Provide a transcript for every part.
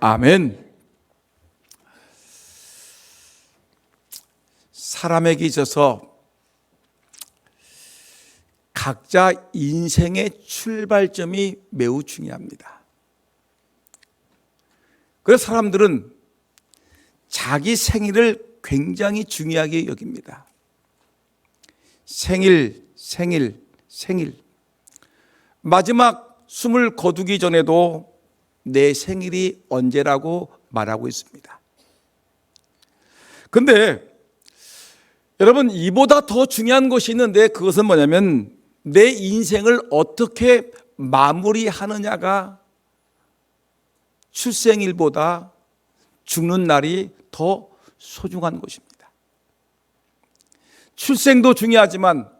아멘. 사람에게 있어서 각자 인생의 출발점이 매우 중요합니다. 그래서 사람들은 자기 생일을 굉장히 중요하게 여깁니다. 생일. 마지막 숨을 거두기 전에도 내 생일이 언제라고 말하고 있습니다. 근데 여러분, 이보다 더 중요한 것이 있는데 그것은 뭐냐면 내 인생을 어떻게 마무리하느냐가 출생일보다 죽는 날이 더 소중한 것입니다. 출생도 중요하지만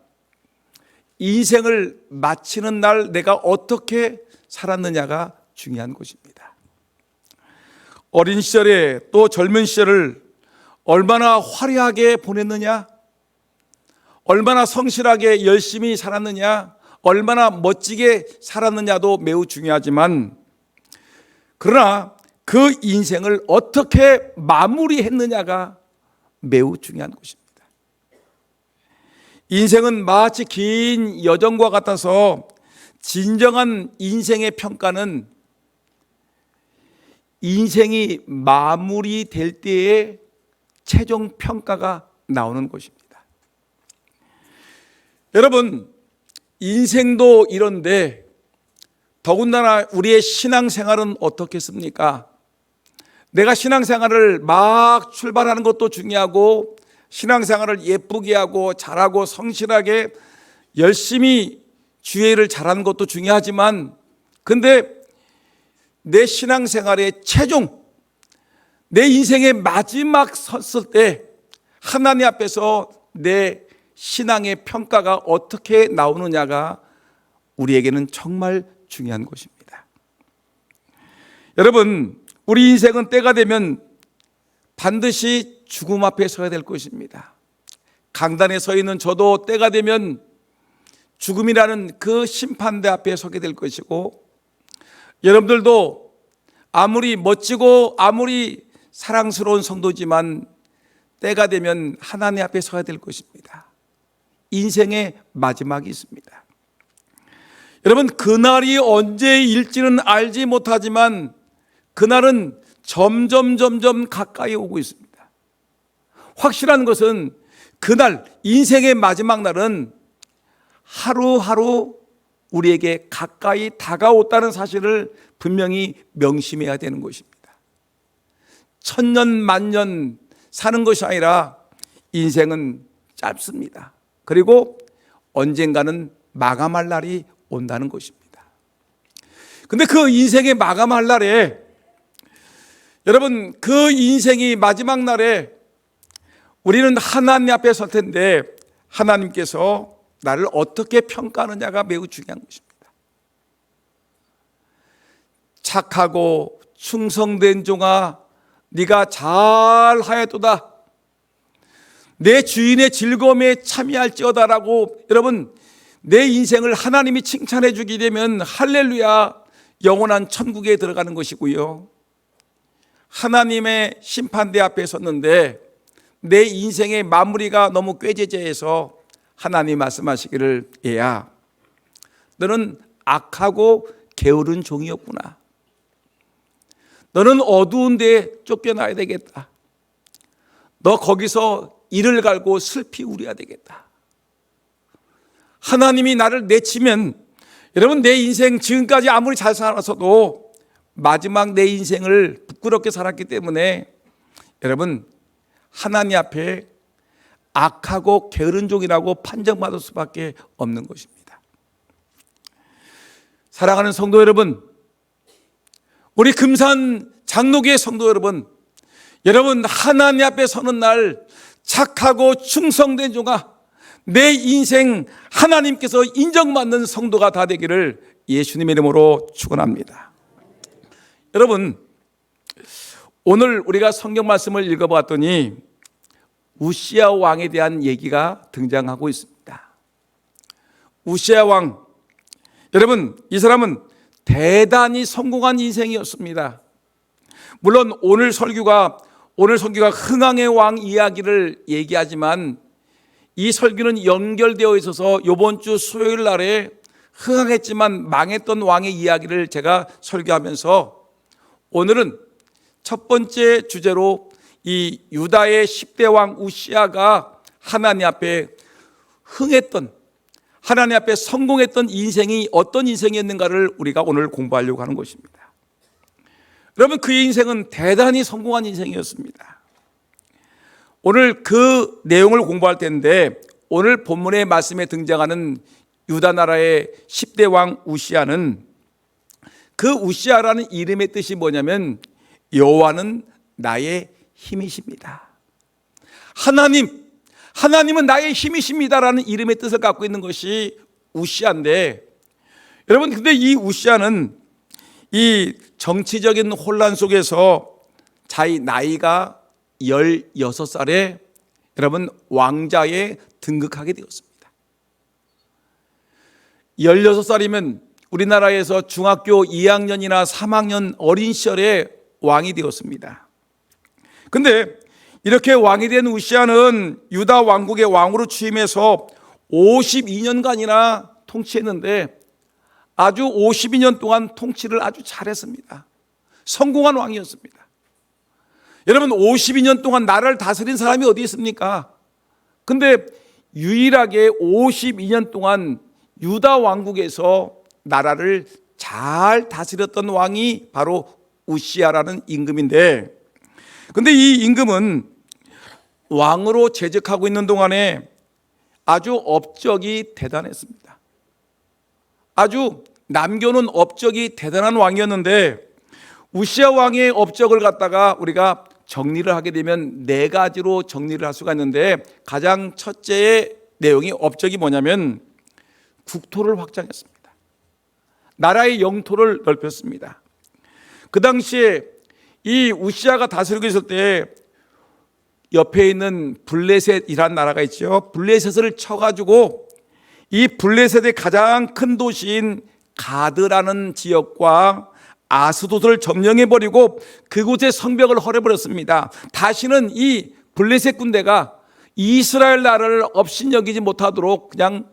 인생을 마치는 날 내가 어떻게 살았느냐가 중요한 것입니다. 어린 시절에 또 젊은 시절을 얼마나 화려하게 보냈느냐, 얼마나 성실하게 열심히 살았느냐, 얼마나 멋지게 살았느냐도 매우 중요하지만, 그러나 그 인생을 어떻게 마무리했느냐가 매우 중요한 것입니다. 인생은 마치 긴 여정과 같아서 진정한 인생의 평가는 인생이 마무리될 때에 최종 평가가 나오는 것입니다. 여러분, 인생도 이런데 더군다나 우리의 신앙생활은 어떻겠습니까? 내가 신앙생활을 막 출발하는 것도 중요하고 신앙생활을 예쁘게 하고 잘하고 성실하게 열심히 주의를 잘하는 것도 중요하지만, 근데 내 신앙생활의 최종, 내 인생의 마지막 섰을 때 하나님 앞에서 내 신앙의 평가가 어떻게 나오느냐가 우리에게는 정말 중요한 것입니다. 여러분, 우리 인생은 때가 되면 반드시 죽음 앞에 서야 될 것입니다. 강단에 서 있는 저도 때가 되면 죽음이라는 그 심판대 앞에 서게 될 것이고, 여러분들도 아무리 멋지고 아무리 사랑스러운 성도지만 때가 되면 하나님 앞에 서야 될 것입니다. 인생의 마지막이 있습니다. 여러분, 그날이 언제일지는 알지 못하지만 그날은 점점 가까이 오고 있습니다. 확실한 것은 그날, 인생의 마지막 날은 하루하루 우리에게 가까이 다가왔다는 사실을 분명히 명심해야 되는 것입니다. 천년 만년 사는 것이 아니라 인생은 짧습니다. 그리고 언젠가는 마감할 날이 온다는 것입니다. 근데 그 인생의 마감할 날에, 여러분, 그 인생이 마지막 날에 우리는 하나님 앞에 설 텐데 하나님께서 나를 어떻게 평가하느냐가 매우 중요한 것입니다. 착하고 충성된 종아, 네가 잘하였도다, 내 주인의 즐거움에 참여할지어다라고, 여러분, 내 인생을 하나님이 칭찬해 주게 되면 할렐루야, 영원한 천국에 들어가는 것이고요. 하나님의 심판대 앞에 섰는데 내 인생의 마무리가 너무 꾀죄죄해서 하나님 말씀하시기를, 얘야, 너는 악하고 게으른 종이었구나. 너는 어두운 데에 쫓겨나야 되겠다. 너 거기서 이를 갈고 슬피 울어야 되겠다. 하나님이 나를 내치면, 여러분, 내 인생 지금까지 아무리 잘 살았어도 마지막 내 인생을 부끄럽게 살았기 때문에 여러분, 하나님 앞에 악하고 게으른 종이라고 판정받을 수밖에 없는 것입니다. 사랑하는 성도 여러분, 우리 금산 장로교회 성도 여러분, 여러분, 하나님 앞에 서는 날 착하고 충성된 종아, 내 인생 하나님께서 인정받는 성도가 다 되기를 예수님의 이름으로 축원합니다. 여러분, 오늘 우리가 성경 말씀을 읽어봤더니 우시야 왕에 대한 얘기가 등장하고 있습니다. 우시야 왕, 여러분, 이 사람은 대단히 성공한 인생이었습니다. 물론 오늘 설교가 흥왕의 왕 이야기를 얘기하지만 이 설교는 연결되어 있어서 이번 주 수요일 날에 흥왕했지만 망했던 왕의 이야기를 제가 설교하면서 오늘은 첫 번째 주제로 이 유다의 10대 왕 우시아가 하나님 앞에 흥했던, 하나님 앞에 성공했던 인생이 어떤 인생이었는가를 우리가 오늘 공부하려고 하는 것입니다. 여러분, 그의 인생은 대단히 성공한 인생이었습니다. 오늘 그 내용을 공부할 텐데, 오늘 본문의 말씀에 등장하는 유다 나라의 10대 왕 우시아는, 그 우시아라는 이름의 뜻이 뭐냐면 여호와는 나의 힘이십니다. 하나님은 나의 힘이십니다라는 이름의 뜻을 갖고 있는 것이 우시아인데, 여러분, 근데 이 우시아는 이 정치적인 혼란 속에서 자기 나이가 16살에 여러분 왕자에 등극하게 되었습니다. 16살이면 우리나라에서 중학교 2학년이나 3학년 어린 시절에 왕이 되었습니다. 근데 이렇게 왕이 된 우시아는 유다 왕국의 왕으로 취임해서 52년간이나 통치했는데 아주 52년 동안 통치를 아주 잘했습니다. 성공한 왕이었습니다. 여러분, 52년 동안 나라를 다스린 사람이 어디 있습니까? 근데 유일하게 52년 동안 유다 왕국에서 나라를 잘 다스렸던 왕이 바로 우시아라는 임금인데, 근데 이 임금은 왕으로 재직하고 있는 동안에 아주 업적이 대단했습니다. 아주 남겨놓은 업적이 대단한 왕이었는데, 우시아 왕의 업적을 갖다가 우리가 정리를 하게 되면 네 가지로 정리를 할 수가 있는데, 가장 첫째의 내용이 업적이 뭐냐면 국토를 확장했습니다. 나라의 영토를 넓혔습니다. 그 당시에 이 우시아가 다스리고 있을 때 옆에 있는 블레셋이라는 나라가 있죠. 블레셋을 쳐가지고 이 블레셋의 가장 큰 도시인 가드라는 지역과 아스돗을 점령해버리고 그곳의 성벽을 헐어버렸습니다. 다시는 이 블레셋 군대가 이스라엘 나라를 업신여기지 못하도록 그냥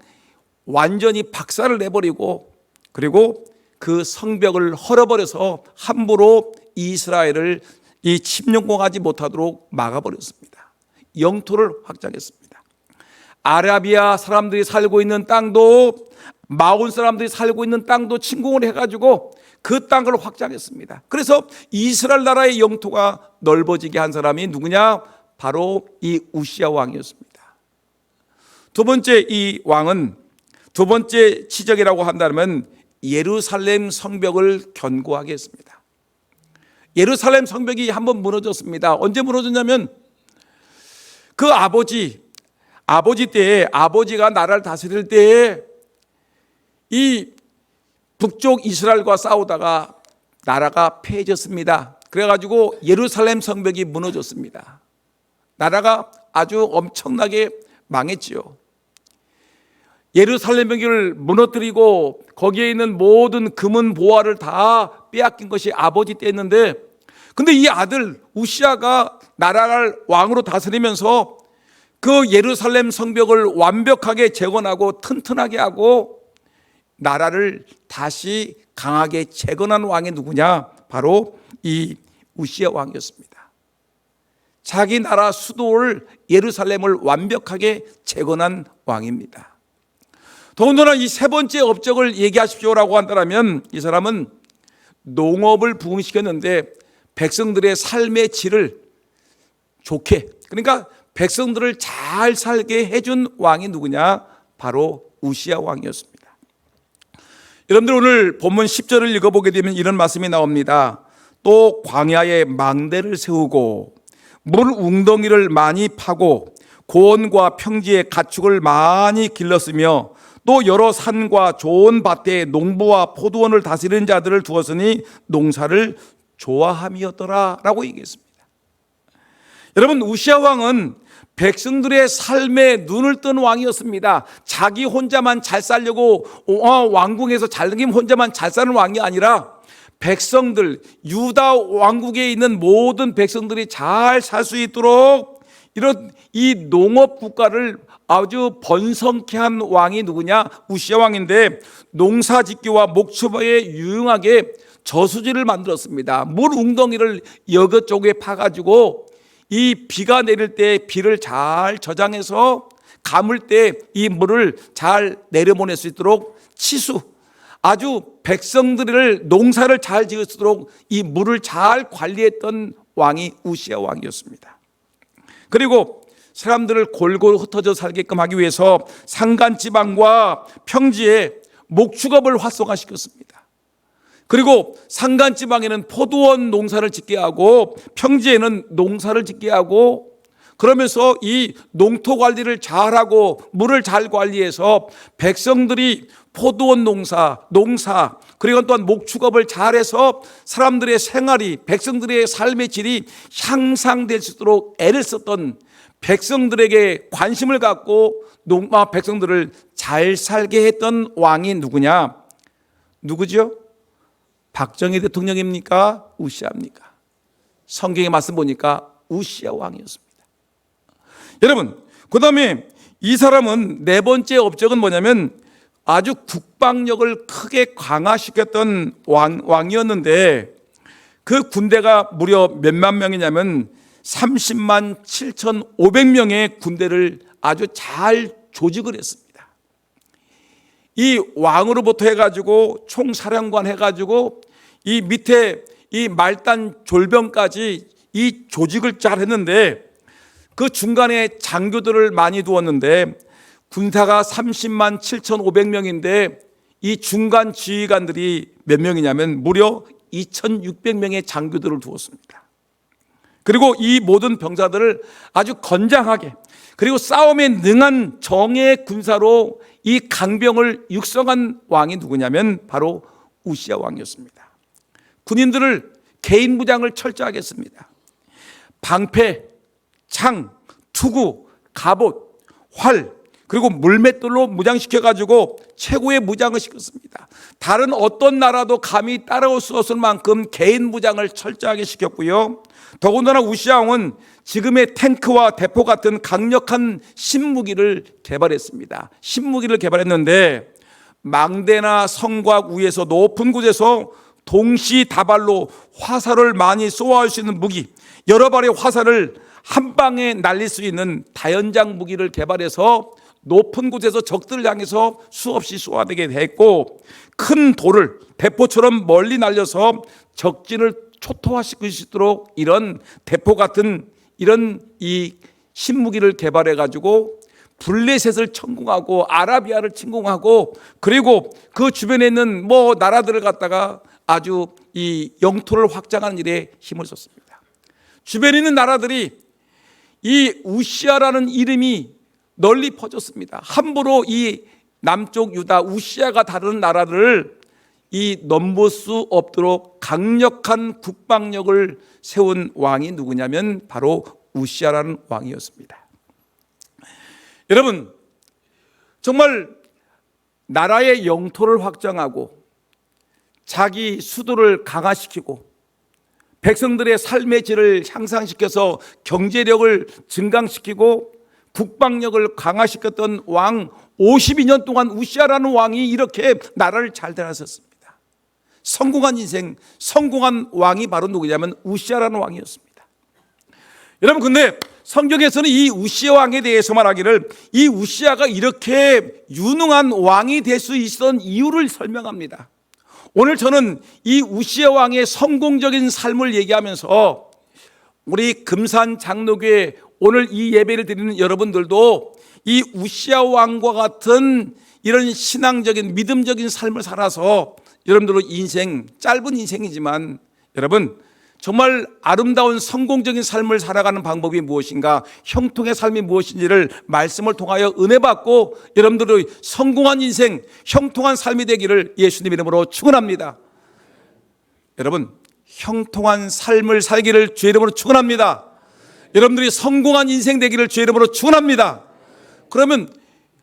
완전히 박살을 내버리고, 그리고 그 성벽을 헐어버려서 함부로 이스라엘을 이 침공하지 못하도록 막아버렸습니다. 영토를 확장했습니다. 아라비아 사람들이 살고 있는 땅도, 마온 사람들이 살고 있는 땅도 침공을 해가지고 그 땅을 확장했습니다. 그래서 이스라엘 나라의 영토가 넓어지게 한 사람이 누구냐? 바로 이 우시아 왕이었습니다. 두 번째, 이 왕은 두 번째 치적이라고 한다면 예루살렘 성벽을 견고하게 했습니다. 예루살렘 성벽이 한번 무너졌습니다. 언제 무너졌냐면 그 아버지 때에, 아버지가 나라를 다스릴 때에 이 북쪽 이스라엘과 싸우다가 나라가 패해졌습니다. 그래가지고 예루살렘 성벽이 무너졌습니다. 나라가 아주 엄청나게 망했지요. 예루살렘을 무너뜨리고 거기에 있는 모든 금은 보화를 다 빼앗긴 것이 아버지 때였는데, 근데 이 아들 우시아가 나라를 왕으로 다스리면서 그 예루살렘 성벽을 완벽하게 재건하고 튼튼하게 하고 나라를 다시 강하게 재건한 왕이 누구냐? 바로 이 우시아 왕이었습니다. 자기 나라 수도를, 예루살렘을 완벽하게 재건한 왕입니다. 더군다나 이 세 번째 업적을 얘기하십시오라고 한다면, 이 사람은 농업을 부흥시켰는데 백성들의 삶의 질을 좋게, 그러니까 백성들을 잘 살게 해준 왕이 누구냐? 바로 우시아 왕이었습니다. 여러분들, 오늘 본문 10절을 읽어보게 되면 이런 말씀이 나옵니다. 또 광야에 망대를 세우고 물 웅덩이를 많이 파고 고원과 평지에 가축을 많이 길렀으며 또 여러 산과 좋은 밭에 농부와 포도원을 다스리는 자들을 두었으니 농사를 좋아함이었더라 라고 얘기했습니다. 여러분, 우시아 왕은 백성들의 삶에 눈을 뜬 왕이었습니다. 자기 혼자만 잘 살려고 왕궁에서 잘생긴 혼자만 잘 사는 왕이 아니라 백성들, 유다 왕국에 있는 모든 백성들이 잘 살 수 있도록 이런 이 농업 국가를 아주 번성케 한 왕이 누구냐? 우시야 왕인데, 농사짓기와 목축에 유용하게 저수지를 만들었습니다. 물 웅덩이를 여기저기에 파가지고 이 비가 내릴 때 비를 잘 저장해서 감을 때 이 물을 잘 내려보낼 수 있도록 치수, 아주 백성들을 농사를 잘 지을 수 있도록 이 물을 잘 관리했던 왕이 우시야 왕이었습니다. 그리고 사람들을 골고루 흩어져 살게끔 하기 위해서 산간지방과 평지에 목축업을 활성화시켰습니다. 그리고 산간지방에는 포도원 농사를 짓게 하고 평지에는 농사를 짓게 하고, 그러면서 이 농토 관리를 잘하고 물을 잘 관리해서 백성들이 포도원 농사 그리고 또한 목축업을 잘해서 사람들의 생활이, 백성들의 삶의 질이 향상될 수 있도록 애를 썼던, 백성들에게 관심을 갖고 백성들을 잘 살게 했던 왕이 누구냐? 누구죠? 박정희 대통령입니까? 우시야입니까? 성경의 말씀 보니까 우시야 왕이었습니다. 여러분, 그 다음에 이 사람은 네 번째 업적은 뭐냐면 아주 국방력을 크게 강화시켰던 왕이었는데, 그 군대가 무려 몇만 명이냐면 30만 7,500명의 군대를 아주 잘 조직을 했습니다. 이 왕으로부터 해가지고 총사령관 해가지고 이 밑에 이 말단 졸병까지 이 조직을 잘 했는데, 그 중간에 장교들을 많이 두었는데 군사가 30만 7,500명인데 이 중간 지휘관들이 몇 명이냐면 무려 2,600명의 장교들을 두었습니다. 그리고 이 모든 병사들을 아주 건장하게, 그리고 싸움에 능한 정예 군사로 이 강병을 육성한 왕이 누구냐면 바로 우시야 왕이었습니다. 군인들을 개인 무장을 철저하게 했습니다. 방패, 창, 투구, 갑옷, 활, 그리고 물맷돌로 무장시켜가지고 최고의 무장을 시켰습니다. 다른 어떤 나라도 감히 따라올 수 없을 만큼 개인 무장을 철저하게 시켰고요. 더군다나 우시야 왕은 지금의 탱크와 대포 같은 강력한 신무기를 개발했습니다. 신무기를 개발했는데 망대나 성곽 위에서 높은 곳에서 동시다발로 화살을 많이 쏘아올 수 있는 무기, 여러 발의 화살을 한 방에 날릴 수 있는 다연장 무기를 개발해서 높은 곳에서 적들을 향해서 수없이 쏘아대게 했고, 큰 돌을 대포처럼 멀리 날려서 적진을 초토화시킬 수 있도록 이런 대포 같은 이런 이 신무기를 개발해 가지고 블레셋을 침공하고 아라비아를 침공하고, 그리고 그 주변에 있는 나라들을 갖다가 아주 이 영토를 확장하는 일에 힘을 썼습니다. 주변에 있는 나라들이 이 우시야라는 이름이 널리 퍼졌습니다. 함부로 이 남쪽 유다 우시야가 다루는 나라를 넘볼 수 없도록 강력한 국방력을 세운 왕이 누구냐면 바로 우시야라는 왕이었습니다. 여러분, 정말 나라의 영토를 확장하고 자기 수도를 강화시키고 백성들의 삶의 질을 향상시켜서 경제력을 증강시키고 국방력을 강화시켰던 왕, 52년 동안 우시야라는 왕이 이렇게 나라를 잘 다스렸습니다. 성공한 인생, 성공한 왕이 바로 누구냐면 우시야라는 왕이었습니다. 여러분, 근데 성경에서는 이 우시야 왕에 대해서 말하기를 이 우시야가 이렇게 유능한 왕이 될 수 있었던 이유를 설명합니다. 오늘 저는 이 우시야 왕의 성공적인 삶을 얘기하면서 우리 금산 장로교회 오늘 이 예배를 드리는 여러분들도 이 우시야 왕과 같은 이런 신앙적인 믿음적인 삶을 살아서 여러분들의 인생, 짧은 인생이지만 여러분 정말 아름다운 성공적인 삶을 살아가는 방법이 무엇인가, 형통의 삶이 무엇인지를 말씀을 통하여 은혜 받고 여러분들의 성공한 인생, 형통한 삶이 되기를 예수님 이름으로 축원합니다. 여러분, 형통한 삶을 살기를 주의 이름으로 축원합니다. 여러분들이 성공한 인생 되기를 주의 이름으로 축원합니다. 그러면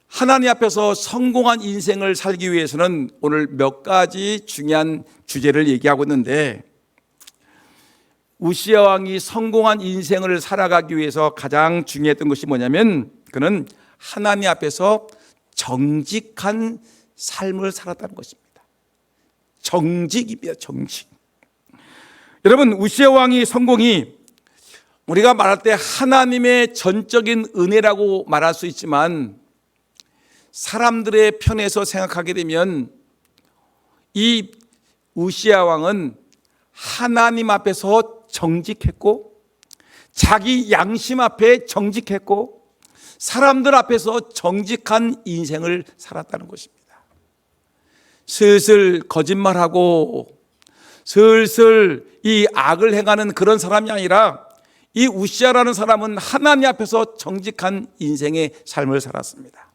하나님 앞에서 성공한 인생을 살기 위해서는 오늘 몇 가지 중요한 주제를 얘기하고 있는데, 우시야 왕이 성공한 인생을 살아가기 위해서 가장 중요했던 것이 뭐냐면, 그는 하나님 앞에서 정직한 삶을 살았다는 것입니다. 정직입니다. 정직. 여러분, 우시야 왕의 성공이 우리가 말할 때 하나님의 전적인 은혜라고 말할 수 있지만, 사람들의 편에서 생각하게 되면 이 우시야 왕은 하나님 앞에서 정직했고, 자기 양심 앞에 정직했고, 사람들 앞에서 정직한 인생을 살았다는 것입니다. 슬슬 거짓말하고 슬슬 이 악을 행하는 그런 사람이 아니라, 이 우시야라는 사람은 하나님 앞에서 정직한 인생의 삶을 살았습니다.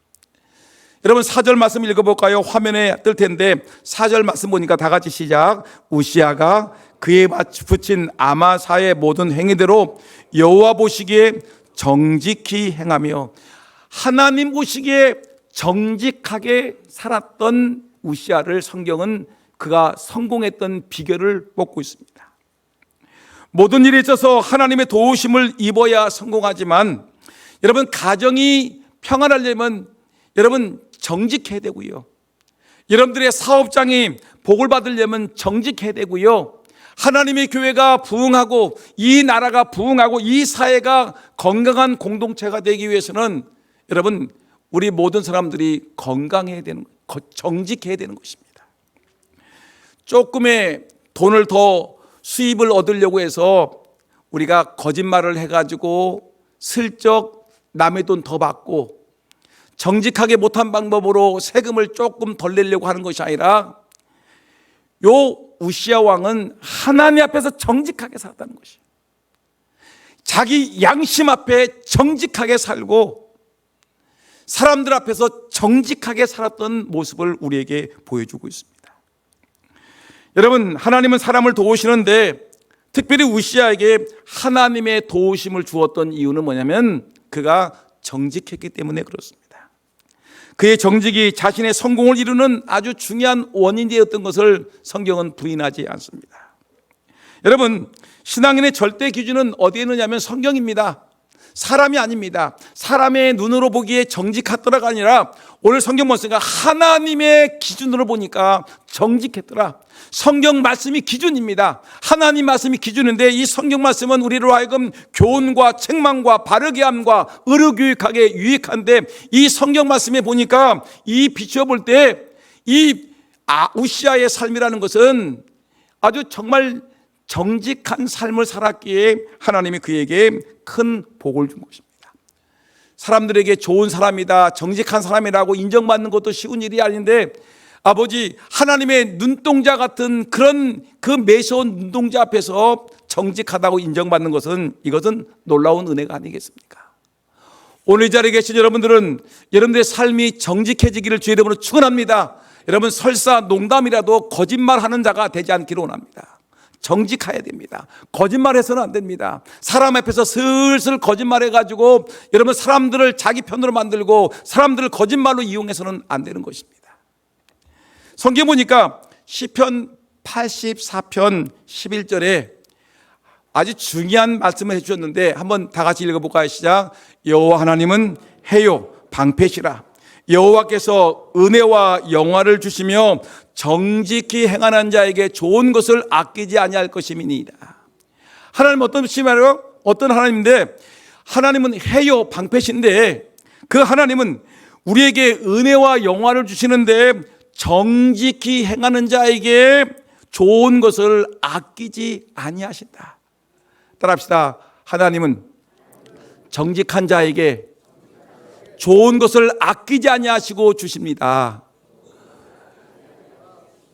여러분, 4절 말씀 읽어볼까요? 화면에 뜰 텐데 4절 말씀 보니까 다 같이 시작. 우시야가 그에 붙인 아마사의 모든 행위대로 여호와 보시기에 정직히 행하며, 하나님 보시기에 정직하게 살았던 우시야를 성경은 그가 성공했던 비결을 뽑고 있습니다. 모든 일에 있어서 하나님의 도우심을 입어야 성공하지만, 여러분, 가정이 평안하려면 여러분 정직해야 되고요. 여러분들의 사업장이 복을 받으려면 정직해야 되고요. 하나님의 교회가 부흥하고 이 나라가 부흥하고 이 사회가 건강한 공동체가 되기 위해서는 여러분, 우리 모든 사람들이 건강해야 되는, 정직해야 되는 것입니다. 조금의 돈을 더 수입을 얻으려고 해서 우리가 거짓말을 해가지고 슬쩍 남의 돈 더 받고, 정직하게 못한 방법으로 세금을 조금 덜 내려고 하는 것이 아니라, 요 우시야 왕은 하나님 앞에서 정직하게 살았다는 것이에요. 자기 양심 앞에 정직하게 살고 사람들 앞에서 정직하게 살았던 모습을 우리에게 보여주고 있습니다. 여러분, 하나님은 사람을 도우시는데 특별히 우시야에게 하나님의 도우심을 주었던 이유는 뭐냐면, 그가 정직했기 때문에 그렇습니다. 그의 정직이 자신의 성공을 이루는 아주 중요한 원인이었던 것을 성경은 부인하지 않습니다. 여러분, 신앙인의 절대 기준은 어디에 있느냐면 성경입니다. 사람이 아닙니다. 사람의 눈으로 보기에 정직하더라가 아니라, 오늘 성경 말씀가 하나님의 기준으로 보니까 정직했더라. 성경 말씀이 기준입니다. 하나님 말씀이 기준인데, 이 성경 말씀은 우리로 하여금 교훈과 책망과 바르게 함과 의료교육하게 유익한데, 이 성경 말씀에 보니까 이 비춰볼 때 이 우시야의 삶이라는 것은 아주 정말 정직한 삶을 살았기에 하나님이 그에게 큰 복을 준 것입니다. 사람들에게 좋은 사람이다, 정직한 사람이라고 인정받는 것도 쉬운 일이 아닌데, 아버지 하나님의 눈동자 같은 그런 그 매서운 눈동자 앞에서 정직하다고 인정받는 것은, 이것은 놀라운 은혜가 아니겠습니까? 오늘 이 자리에 계신 여러분들은 여러분들의 삶이 정직해지기를 주의 이름으로 축원합니다. 여러분, 설사 농담이라도 거짓말하는 자가 되지 않기를 원합니다. 정직해야 됩니다. 거짓말해서는 안 됩니다. 사람 앞에서 슬슬 거짓말해가지고 여러분 사람들을 자기 편으로 만들고 사람들을 거짓말로 이용해서는 안 되는 것입니다. 성경 보니까 시편 84편 11절에 아주 중요한 말씀을 해주셨는데, 한번 다 같이 읽어볼까요? 시작. 여호와 하나님은 해요 방패시라. 여호와께서 은혜와 영화를 주시며 정직히 행하는 자에게 좋은 것을 아끼지 아니할 것임이니이다. 하나님은 어떤 분이시냐면, 어떤 하나님인데, 하나님은 해요 방패신데, 그 하나님은 우리에게 은혜와 영화를 주시는데 정직히 행하는 자에게 좋은 것을 아끼지 아니하신다. 따라합시다. 하나님은 정직한 자에게 좋은 것을 아끼지 아니하시고 주십니다.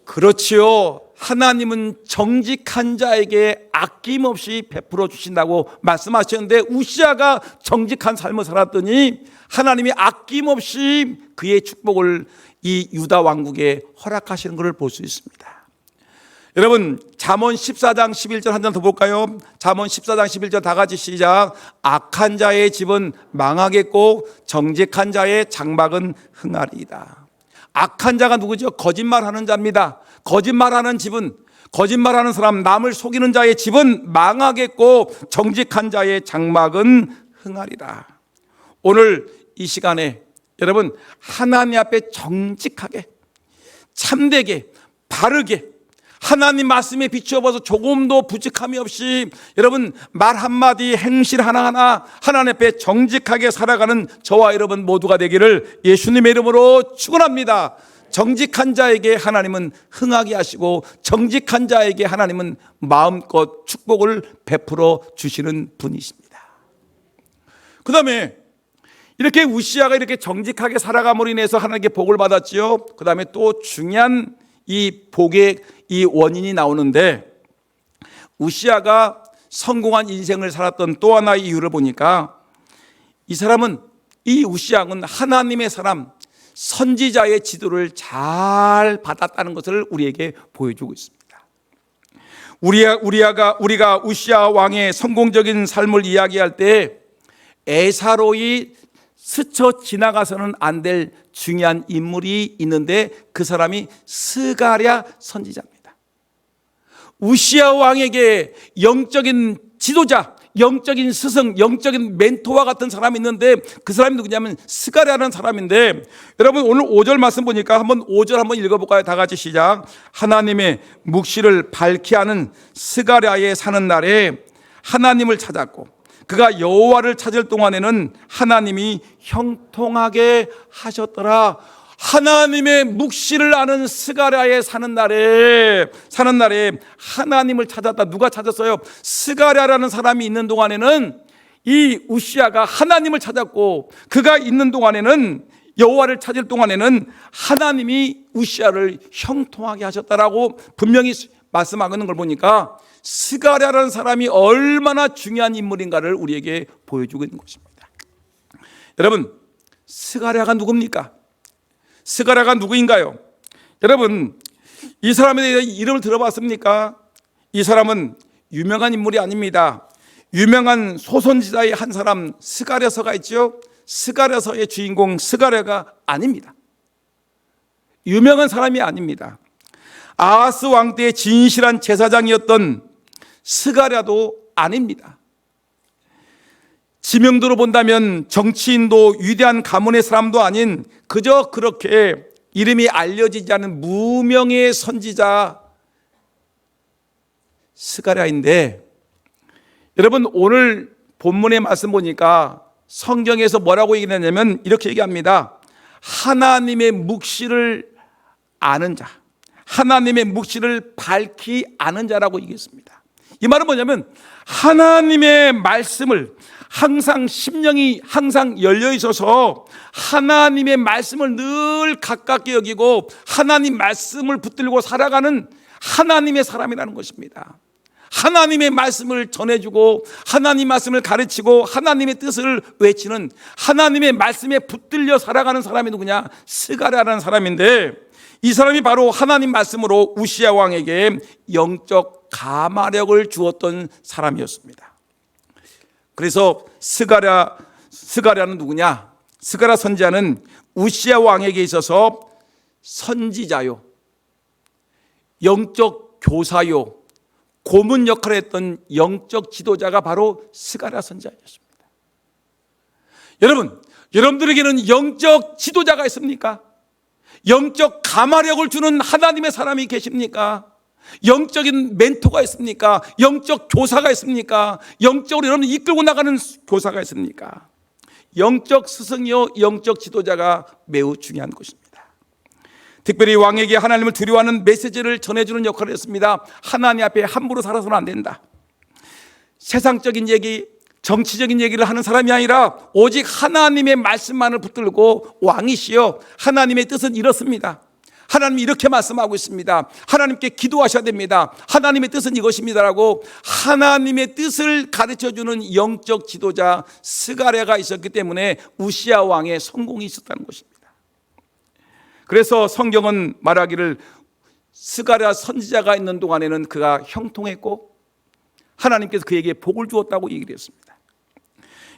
그렇지요. 하나님은 정직한 자에게 아낌없이 베풀어 주신다고 말씀하셨는데, 우시야가 정직한 삶을 살았더니 하나님이 아낌없이 그의 축복을 이 유다 왕국에 허락하시는 것을 볼 수 있습니다. 여러분 잠언 14장 11절 한 장 더 볼까요? 잠언 14장 11절 다 같이 시작. 악한 자의 집은 망하겠고 정직한 자의 장막은 흥하리이다. 악한 자가 누구죠? 거짓말하는 자입니다. 거짓말하는 집은, 거짓말하는 사람, 남을 속이는 자의 집은 망하겠고 정직한 자의 장막은 흥하리라. 오늘 이 시간에 여러분 하나님 앞에 정직하게, 참되게, 바르게 하나님 말씀에 비추어봐서 조금도 부족함이 없이 여러분 말 한마디, 행실 하나하나 하나님 앞에 정직하게 살아가는 저와 여러분 모두가 되기를 예수님의 이름으로 축원합니다. 정직한 자에게 하나님은 흥하게 하시고 정직한 자에게 하나님은 마음껏 축복을 베풀어 주시는 분이십니다. 그 다음에 이렇게 우시아가 이렇게 정직하게 살아감으로 인해서 하나님께 복을 받았지요. 그 다음에 또 중요한 이 복의 이 원인이 나오는데, 우시아가 성공한 인생을 살았던 또 하나의 이유를 보니까 이 사람은, 이 우시아는 하나님의 사람, 선지자의 지도를 잘 받았다는 것을 우리에게 보여주고 있습니다. 우리가 우시아 왕의 성공적인 삶을 이야기할 때 에사로이 스쳐 지나가서는 안 될 중요한 인물이 있는데 그 사람이 스가랴 선지자입니다. 우시아 왕에게 영적인 지도자, 영적인 스승, 영적인 멘토와 같은 사람이 있는데 그 사람이 누구냐면 스가랴라는 사람인데, 여러분 오늘 5절 말씀 보니까 한번 5절 한번 읽어볼까요? 다 같이 시작. 하나님의 묵시를 밝히 하는 스가랴에 사는 날에 하나님을 찾았고 그가 여호와를 찾을 동안에는 하나님이 형통하게 하셨더라. 하나님의 묵시를 아는 스가랴에 사는 날에 하나님을 찾았다. 누가 찾았어요? 스가랴라는 사람이 있는 동안에는 이 우시아가 하나님을 찾았고, 그가 있는 동안에는, 여호와를 찾을 동안에는 하나님이 우시아를 형통하게 하셨다라고 분명히 말씀하는 걸 보니까 스가랴라는 사람이 얼마나 중요한 인물인가를 우리에게 보여주고 있는 것입니다. 여러분, 스가랴가 누굽니까? 스가랴가 누구인가요? 여러분, 이 사람에 대해 이름을 들어봤습니까? 이 사람은 유명한 인물이 아닙니다. 유명한 소선지자의 한 사람 스가랴서가 있죠. 스가랴서의 주인공 스가랴가 아닙니다. 유명한 사람이 아닙니다. 아하스 왕 때의 진실한 제사장이었던 스가랴도 아닙니다. 지명도로 본다면 정치인도 위대한 가문의 사람도 아닌 그저 그렇게 이름이 알려지지 않은 무명의 선지자 스가랴인데, 여러분 오늘 본문의 말씀 보니까 성경에서 뭐라고 얘기하냐면 이렇게 얘기합니다. 하나님의 묵시를 아는 자, 하나님의 묵시를 밝히 아는 자라고 얘기했습니다. 이 말은 뭐냐면 하나님의 말씀을 항상 심령이 항상 열려 있어서 하나님의 말씀을 늘 가깝게 여기고 하나님 말씀을 붙들고 살아가는 하나님의 사람이라는 것입니다. 하나님의 말씀을 전해주고 하나님 말씀을 가르치고 하나님의 뜻을 외치는, 하나님의 말씀에 붙들려 살아가는 사람이 누구냐? 스가랴라는 사람인데, 이 사람이 바로 하나님 말씀으로 우시아 왕에게 영적 가마력을 주었던 사람이었습니다. 그래서 스가랴는 누구냐? 스가랴 선지자는 우시아 왕에게 있어서 선지자요, 영적 교사요, 고문 역할을 했던 영적 지도자가 바로 스가랴 선지자였습니다. 여러분들에게는 영적 지도자가 있습니까? 영적 가마력을 주는 하나님의 사람이 계십니까? 영적인 멘토가 있습니까? 영적 교사가 있습니까? 영적으로 여러분 이끌고 나가는 교사가 있습니까? 영적 스승이요, 영적 지도자가 매우 중요한 것입니다. 특별히 왕에게 하나님을 두려워하는 메시지를 전해주는 역할을 했습니다. 하나님 앞에 함부로 살아서는 안 된다. 세상적인 얘기, 정치적인 얘기를 하는 사람이 아니라 오직 하나님의 말씀만을 붙들고, 왕이시여 하나님의 뜻은 이렇습니다, 하나님이 이렇게 말씀하고 있습니다, 하나님께 기도하셔야 됩니다, 하나님의 뜻은 이것입니다라고 하나님의 뜻을 가르쳐주는 영적 지도자 스가랴가 있었기 때문에 우시아 왕의 성공이 있었다는 것입니다. 그래서 성경은 말하기를 스가랴 선지자가 있는 동안에는 그가 형통했고 하나님께서 그에게 복을 주었다고 얘기를 했습니다.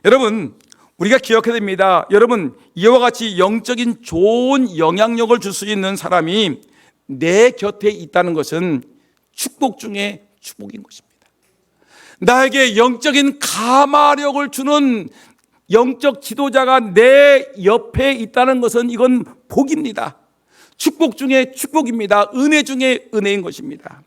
여러분, 우리가 기억해야 됩니다. 여러분, 이와 같이 영적인 좋은 영향력을 줄 수 있는 사람이 내 곁에 있다는 것은 축복 중에 축복인 것입니다. 나에게 영적인 감화력을 주는 영적 지도자가 내 옆에 있다는 것은 이건 복입니다. 축복 중에 축복입니다. 은혜 중에 은혜인 것입니다.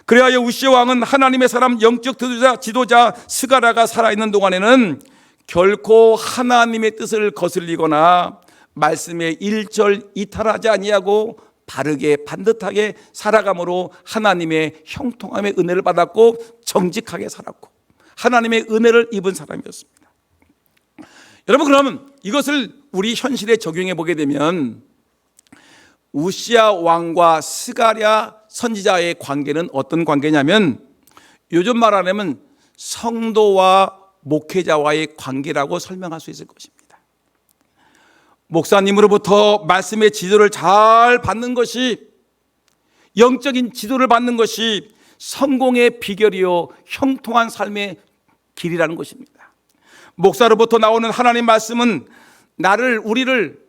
그래야 우시아 왕은 하나님의 사람 영적 지도자 스가랴가 살아있는 동안에는 결코 하나님의 뜻을 거슬리거나 말씀에 일절 이탈하지 아니하고 바르게 반듯하게 살아감으로 하나님의 형통함의 은혜를 받았고 정직하게 살았고 하나님의 은혜를 입은 사람이었습니다. 여러분, 그러면 이것을 우리 현실에 적용해 보게 되면 우시아 왕과 스가랴 선지자의 관계는 어떤 관계냐면 요즘 말하자면 성도와 목회자와의 관계라고 설명할 수 있을 것입니다. 목사님으로부터 말씀의 지도를 잘 받는 것이, 영적인 지도를 받는 것이 성공의 비결이요 형통한 삶의 길이라는 것입니다. 목사로부터 나오는 하나님 말씀은 우리를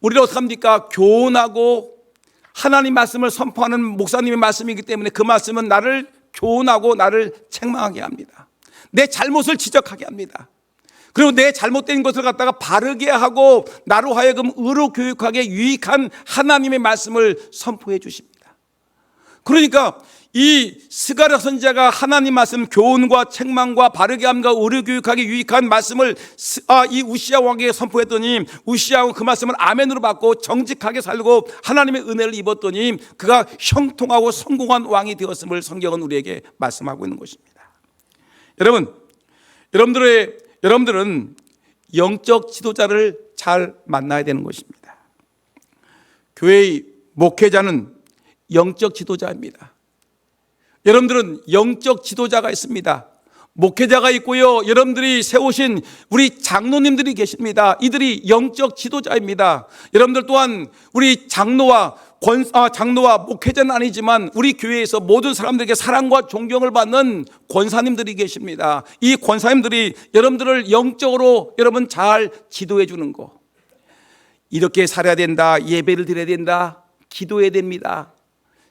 어떻게 합니까? 교훈하고 하나님 말씀을 선포하는 목사님의 말씀이기 때문에 그 말씀은 나를 교훈하고 나를 책망하게 합니다. 내 잘못을 지적하게 합니다. 그리고 내 잘못된 것을 갖다가 바르게 하고 나로 하여금 의로 교육하게 유익한 하나님의 말씀을 선포해 주십니다. 그러니까 이 스가랴 선지자가 하나님 말씀 교훈과 책망과 바르게 함과 의로 교육하게 유익한 말씀을 이 우시아 왕에게 선포했더니 우시아 왕은 그 말씀을 아멘으로 받고 정직하게 살고 하나님의 은혜를 입었더니 그가 형통하고 성공한 왕이 되었음을 성경은 우리에게 말씀하고 있는 것입니다. 여러분들은 영적 지도자를 잘 만나야 되는 것입니다. 교회의 목회자는 영적 지도자입니다. 여러분들은 영적 지도자가 있습니다. 목회자가 있고요. 여러분들이 세우신 우리 장로님들이 계십니다. 이들이 영적 지도자입니다. 여러분들 또한 우리 장로와 목회자는 아니지만 우리 교회에서 모든 사람들에게 사랑과 존경을 받는 권사님들이 계십니다. 이 권사님들이 여러분들을 영적으로 여러분 잘 지도해 주는 거. 이렇게 살아야 된다. 예배를 드려야 된다. 기도해야 됩니다.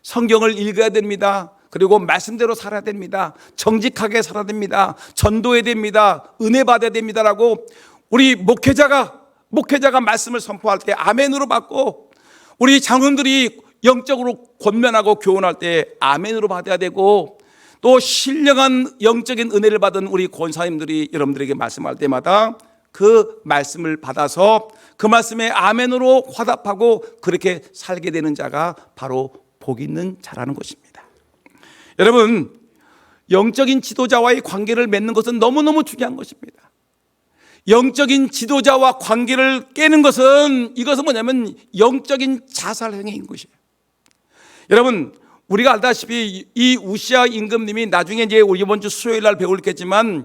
성경을 읽어야 됩니다. 그리고 말씀대로 살아야 됩니다. 정직하게 살아야 됩니다. 전도해야 됩니다. 은혜 받아야 됩니다라고 우리 목회자가 말씀을 선포할 때 아멘으로 받고 우리 장로들이 영적으로 권면하고 교훈할 때 아멘으로 받아야 되고 또 신령한 영적인 은혜를 받은 우리 권사님들이 여러분들에게 말씀할 때마다 그 말씀을 받아서 그 말씀에 아멘으로 화답하고 그렇게 살게 되는 자가 바로 복 있는 자라는 것입니다. 여러분, 영적인 지도자와의 관계를 맺는 것은 너무너무 중요한 것입니다. 영적인 지도자와 관계를 깨는 것은 이것은 뭐냐면 영적인 자살행위인 것이에요. 여러분, 우리가 알다시피 이 우시아 임금님이 나중에 이제 우리 이번 주 수요일 날 배우겠지만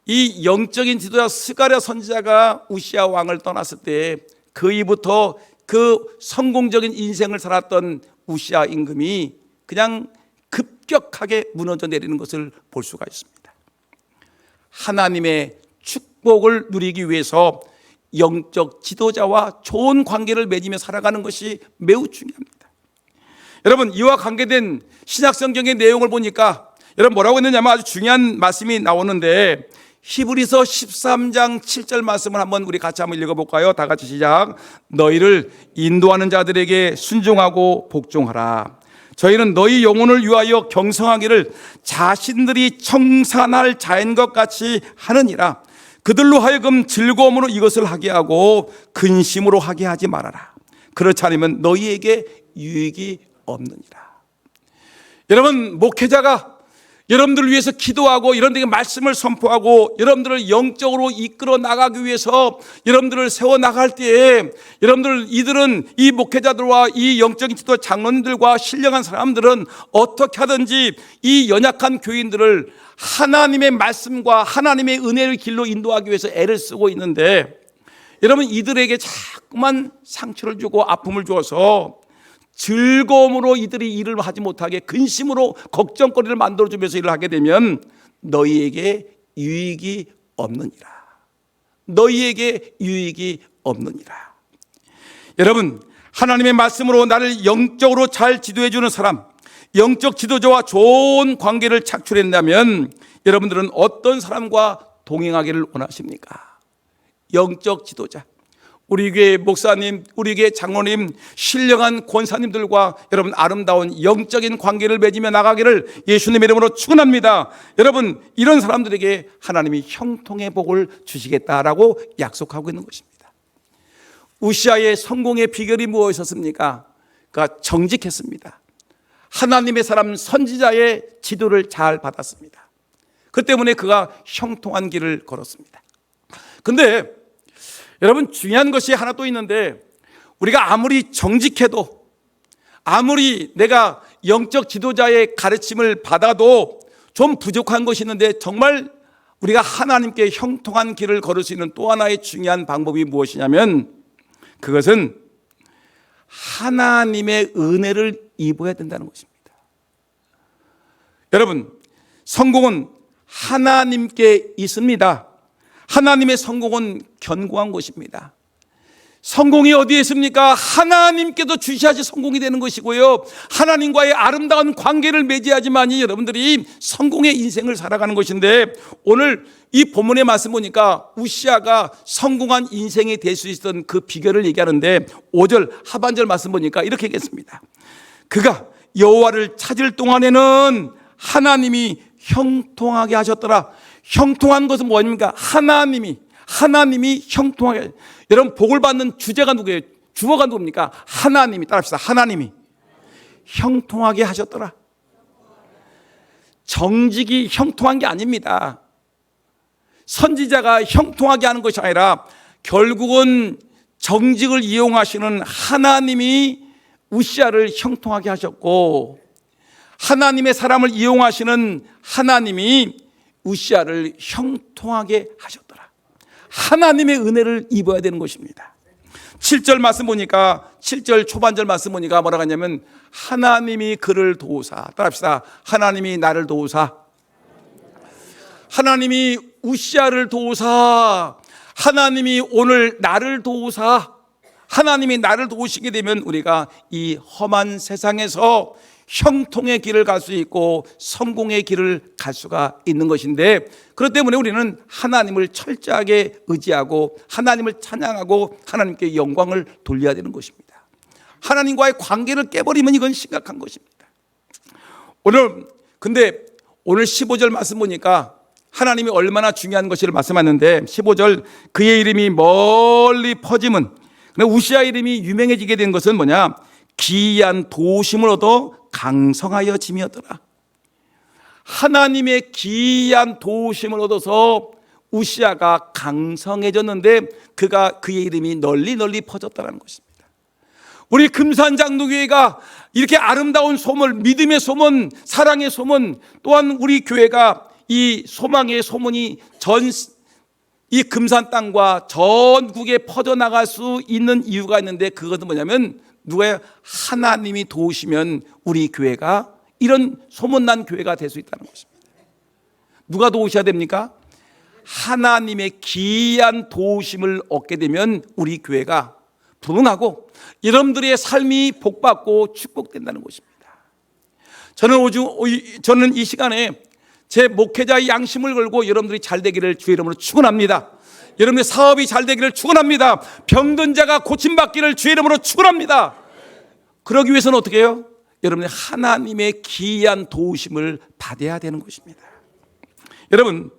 이 영적인 지도자 스가랴 선지자가 우시아 왕을 떠났을 때 그 이후부터 그 성공적인 인생을 살았던 우시아 임금이 그냥 급격하게 무너져 내리는 것을 볼 수가 있습니다. 하나님의 축복을 누리기 위해서 영적 지도자와 좋은 관계를 맺으며 살아가는 것이 매우 중요합니다. 여러분, 이와 관계된 신약 성경의 내용을 보니까 여러분 뭐라고 했느냐면 아주 중요한 말씀이 나오는데 히브리서 13장 7절 말씀을 한번 우리 같이 한번 읽어볼까요? 다 같이 시작. 너희를 인도하는 자들에게 순종하고 복종하라. 저희는 너희 영혼을 위하여 경성하기를 자신들이 청산할 자인 것 같이 하느니라. 그들로 하여금 즐거움으로 이것을 하게 하고 근심으로 하게 하지 말아라. 그렇지 않으면 너희에게 유익이 없느니라. 여러분, 목회자가 여러분들을 위해서 기도하고 여러분들에게 말씀을 선포하고 여러분들을 영적으로 이끌어 나가기 위해서 여러분들을 세워나갈 때에 이들은 이 목회자들과 이 영적인 지도 장로님들과 신령한 사람들은 어떻게 하든지 이 연약한 교인들을 하나님의 말씀과 하나님의 은혜의 길로 인도하기 위해서 애를 쓰고 있는데 여러분, 이들에게 자꾸만 상처를 주고 아픔을 주어서 즐거움으로 이들이 일을 하지 못하게 근심으로 걱정거리를 만들어주면서 일을 하게 되면 너희에게 유익이 없느니라. 너희에게 유익이 없느니라. 여러분, 하나님의 말씀으로 나를 영적으로 잘 지도해주는 사람, 영적 지도자와 좋은 관계를 착출한다면 여러분들은 어떤 사람과 동행하기를 원하십니까? 영적 지도자, 우리 교회 목사님, 우리 교회 장로님, 신령한 권사님들과 여러분 아름다운 영적인 관계를 맺으며 나가기를 예수님의 이름으로 축원합니다. 여러분, 이런 사람들에게 하나님이 형통의 복을 주시겠다라고 약속하고 있는 것입니다. 우시아의 성공의 비결이 무엇이었습니까? 그가 정직했습니다. 하나님의 사람 선지자의 지도를 잘 받았습니다. 그 때문에 그가 형통한 길을 걸었습니다. 근데 여러분, 중요한 것이 하나 또 있는데, 우리가 아무리 정직해도, 아무리 내가 영적 지도자의 가르침을 받아도 좀 부족한 것이 있는데, 정말 우리가 하나님께 형통한 길을 걸을 수 있는 또 하나의 중요한 방법이 무엇이냐면, 그것은 하나님의 은혜를 입어야 된다는 것입니다. 여러분, 성공은 하나님께 있습니다. 하나님의 성공은 견고한 것입니다. 성공이 어디에 있습니까? 하나님께도 주셔야지 성공이 되는 것이고요, 하나님과의 아름다운 관계를 맺어야지만이 여러분들이 성공의 인생을 살아가는 것인데, 오늘 이 본문의 말씀 보니까 우시아가 성공한 인생이 될 수 있었던 그 비결을 얘기하는데, 5절 하반절 말씀 보니까 이렇게 얘기했습니다. 그가 여호와를 찾을 동안에는 하나님이 형통하게 하셨더라. 형통한 것은 뭐입니까? 하나님이 형통하게. 여러분, 복을 받는 주제가 누구예요? 주어가 누굽니까? 하나님이. 따라합시다. 하나님이 형통하게 하셨더라. 정직이 형통한 게 아닙니다. 선지자가 형통하게 하는 것이 아니라 결국은 정직을 이용하시는 하나님이 우시아를 형통하게 하셨고, 하나님의 사람을 이용하시는 하나님이 우시아를 형통하게 하셨더라. 하나님의 은혜를 입어야 되는 것입니다. 7절 말씀 보니까, 7절 초반절 말씀 보니까 뭐라고 하냐면, 하나님이 그를 도우사. 따라합시다. 하나님이 나를 도우사. 하나님이 우시아를 도우사. 하나님이 오늘 나를 도우사. 하나님이 나를 도우시게 되면 우리가 이 험한 세상에서 형통의 길을 갈 수 있고 성공의 길을 갈 수가 있는 것인데, 그렇기 때문에 우리는 하나님을 철저하게 의지하고 하나님을 찬양하고 하나님께 영광을 돌려야 되는 것입니다. 하나님과의 관계를 깨버리면 이건 심각한 것입니다. 근데 오늘 15절 말씀 보니까 하나님이 얼마나 중요한 것을 말씀하는데, 15절 그의 이름이 멀리 퍼짐은, 우시아 이름이 유명해지게 된 것은 뭐냐? 기이한 도심을 얻어 강성하여 짐이었더라. 하나님의 기이한 도심을 얻어서 우시아가 강성해졌는데, 그의 이름이 널리 퍼졌다는 것입니다. 우리 금산장로교회가 이렇게 아름다운 소문, 믿음의 소문, 사랑의 소문, 또한 우리 교회가 이 소망의 소문이 이 금산 땅과 전국에 퍼져나갈 수 있는 이유가 있는데, 그것은 뭐냐면, 누가 하나님이 도우시면 우리 교회가 이런 소문난 교회가 될 수 있다는 것입니다. 누가 도우셔야 됩니까? 하나님의 기이한 도우심을 얻게 되면 우리 교회가 부흥하고 여러분들의 삶이 복받고 축복된다는 것입니다. 저는 이 시간에 제 목회자의 양심을 걸고 여러분들이 잘 되기를 주의 이름으로 축원합니다. 여러분의 사업이 잘 되기를 축원합니다. 병든 자가 고침받기를 주의 이름으로 축원합니다. 그러기 위해서는 어떻게 해요? 여러분이 하나님의 기이한 도우심을 받아야 되는 것입니다. 여러분,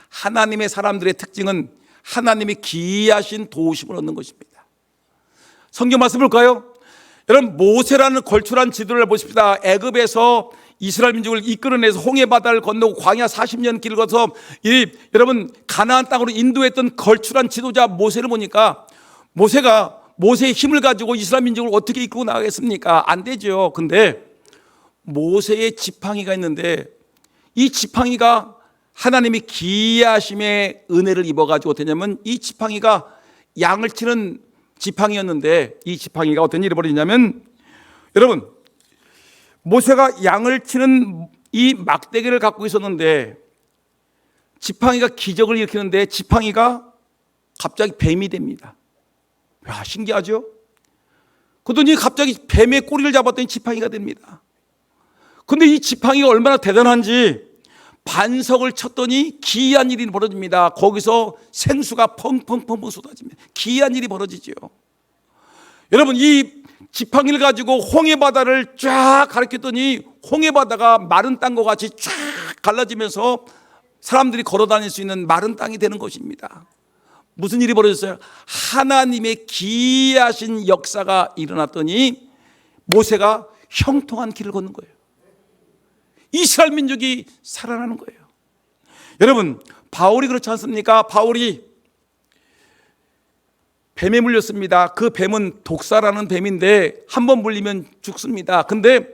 하나님의 사람들의 특징은 하나님의 기이하신 도우심을 얻는 것입니다. 성경 말씀 볼까요? 여러분, 모세라는 걸출한 지도를 보십시다. 애굽에서 이스라엘 민족을 이끌어내서 홍해 바다를 건너고 광야 40년 길을 거쳐 여러분 가나안 땅으로 인도했던 걸출한 지도자 모세를 보니까, 모세가 모세의 힘을 가지고 이스라엘 민족을 어떻게 이끌고 나가겠습니까? 안 되죠. 근데 모세의 지팡이가 있는데, 이 지팡이가 하나님이 기이하심의 은혜를 입어가지고 어떠냐면, 이 지팡이가 양을 치는 지팡이였는데, 이 지팡이가 어떤 일을 벌이냐면, 여러분, 모세가 양을 치는 이 막대기를 갖고 있었는데 지팡이가 기적을 일으키는데 지팡이가 갑자기 뱀이 됩니다. 야, 신기하죠? 그러더니 갑자기 뱀의 꼬리를 잡았더니 지팡이가 됩니다. 근데 이 지팡이가 얼마나 대단한지 반석을 쳤더니 기이한 일이 벌어집니다. 거기서 생수가 펑펑펑펑 쏟아집니다. 기이한 일이 벌어지죠. 여러분, 이 지팡이를 가지고 홍해바다를 쫙 가리켰더니 홍해바다가 마른 땅과 같이 쫙 갈라지면서 사람들이 걸어 다닐 수 있는 마른 땅이 되는 것입니다. 무슨 일이 벌어졌어요? 하나님의 기이하신 역사가 일어났더니 모세가 형통한 길을 걷는 거예요. 이스라엘 민족이 살아나는 거예요. 여러분, 바울이 그렇지 않습니까? 바울이 뱀에 물렸습니다. 그 뱀은 독사라는 뱀인데 한 번 물리면 죽습니다. 근데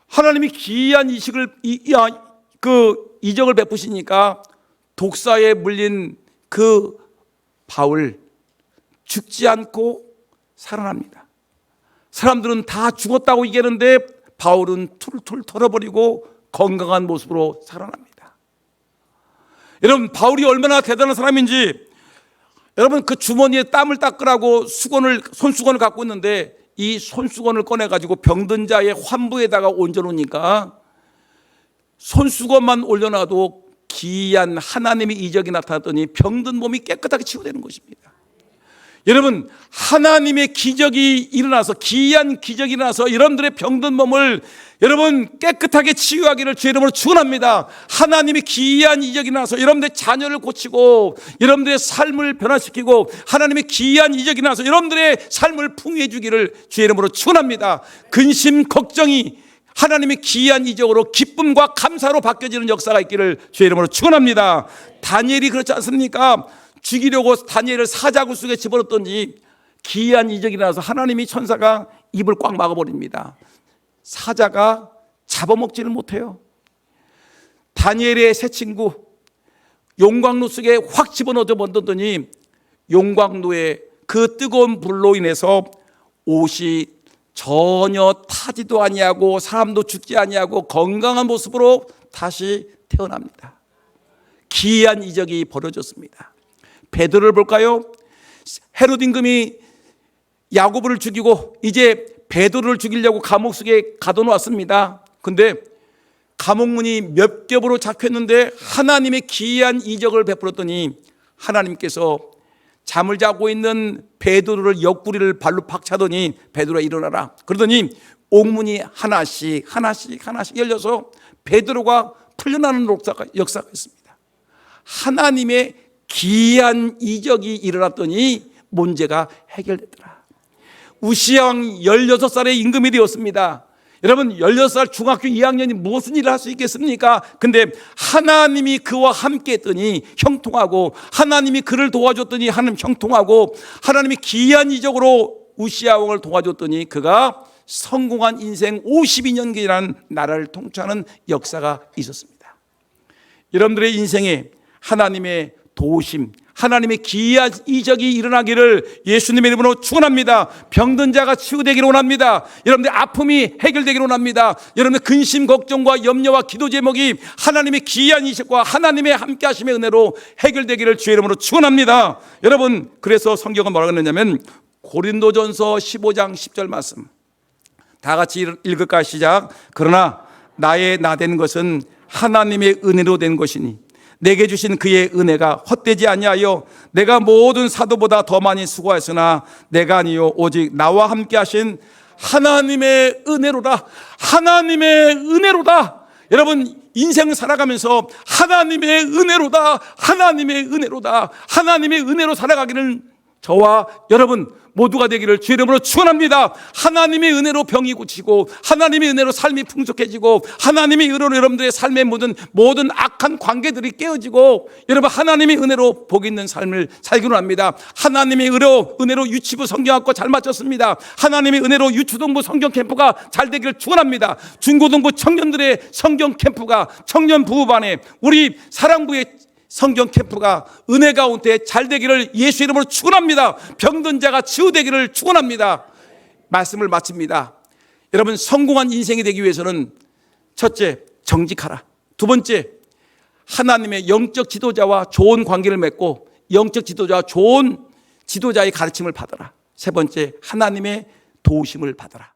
하나님이 기이한 이적을 베푸시니까 독사에 물린 그 바울 죽지 않고 살아납니다. 사람들은 다 죽었다고 얘기하는데 바울은 툴툴 털어버리고 건강한 모습으로 살아납니다. 여러분, 바울이 얼마나 대단한 사람인지, 여러분, 그 주머니에 땀을 닦으라고 손수건을 갖고 있는데 이 손수건을 꺼내가지고 병든 자의 환부에다가 얹어놓으니까 손수건만 올려놔도 기이한 하나님의 이적이 나타났더니 병든 몸이 깨끗하게 치유되는 것입니다. 여러분, 하나님의 기적이 일어나서, 기이한 기적이 일어나서 여러분들의 병든 몸을 여러분 깨끗하게 치유하기를 주의 이름으로 축원합니다. 하나님의 기이한 이적이 일어나서 여러분들의 자녀를 고치고 여러분들의 삶을 변화시키고 하나님의 기이한 이적이 일어나서 여러분들의 삶을 풍요해 주기를 주의 이름으로 축원합니다. 근심 걱정이 하나님의 기이한 이적으로 기쁨과 감사로 바뀌어지는 역사가 있기를 주의 이름으로 축원합니다. 다니엘이 그렇지 않습니까? 죽이려고 다니엘을 사자굴 속에 집어넣었더니 기이한 이적이 나서 하나님이 천사가 입을 꽉 막아버립니다. 사자가 잡아먹지를 못해요. 다니엘의 새 친구 용광로 속에 확 집어넣어 버렸더니 용광로의 그 뜨거운 불로 인해서 옷이 전혀 타지도 아니하고 사람도 죽지 아니하고 건강한 모습으로 다시 태어납니다. 기이한 이적이 벌어졌습니다. 베드로를 볼까요? 헤롯 임금이 야고보를 죽이고 이제 베드로를 죽이려고 감옥 속에 가둬놓았습니다. 근데 감옥문이 몇 겹으로 잡혔는데 하나님의 기이한 이적을 베풀었더니 하나님께서 잠을 자고 있는 베드로를 옆구리를 발로 팍 차더니 베드로가 일어나라. 그러더니 옥문이 하나씩 열려서 베드로가 풀려나는 역사가 있습니다. 하나님의 기이한 이적이 일어났더니 문제가 해결됐더라. 우시야 왕 16살의 임금이 되었습니다. 여러분, 16살 중학교 2학년이 무슨 일을 할 수 있겠습니까? 근데 하나님이 그와 함께 했더니 형통하고 하나님이 그를 도와줬더니 하나님 형통하고 하나님이 기이한 이적으로 우시야 왕을 도와줬더니 그가 성공한 인생 52년기라는 나라를 통치하는 역사가 있었습니다. 여러분들의 인생에 하나님의 도우심, 하나님의 기이한 이적이 일어나기를 예수님의 이름으로 축원합니다. 병든 자가 치유되기를 원합니다. 여러분들 아픔이 해결되기를 원합니다. 여러분들 근심 걱정과 염려와 기도 제목이 하나님의 기이한 이적과 하나님의 함께 하심의 은혜로 해결되기를 주의 이름으로 축원합니다. 여러분, 그래서 성경은 뭐라고 했냐면 고린도전서 15장 10절 말씀 다 같이 읽을까? 시작. 그러나 나의 나된 것은 하나님의 은혜로 된 것이니 내게 주신 그의 은혜가 헛되지 아니하여 내가 모든 사도보다 더 많이 수고하였으나 내가 아니요 오직 나와 함께 하신 하나님의 은혜로다. 하나님의 은혜로다. 여러분, 인생을 살아가면서 하나님의 은혜로다. 하나님의 은혜로다. 하나님의 은혜로 살아가기는 저와 여러분 모두가 되기를 주의 이름으로 축원합니다. 하나님의 은혜로 병이 고치고 하나님의 은혜로 삶이 풍족해지고 하나님의 은혜로 여러분들의 삶의 모든 악한 관계들이 깨어지고 여러분 하나님의 은혜로 복 있는 삶을 살기로 합니다. 하나님의 은혜로 유치부 성경학과 잘 마쳤습니다. 하나님의 은혜로 유초동부 성경 캠프가 잘 되기를 축원합니다. 중고등부 청년들의 성경 캠프가 청년 부부반에 우리 사랑부의 성경 캠프가 은혜 가운데 잘 되기를 예수 이름으로 축원합니다. 병든 자가 치유되기를 축원합니다. 말씀을 마칩니다. 여러분, 성공한 인생이 되기 위해서는 첫째, 정직하라. 두 번째, 하나님의 영적 지도자와 좋은 관계를 맺고 영적 지도자와 좋은 지도자의 가르침을 받아라. 세 번째, 하나님의 도우심을 받아라.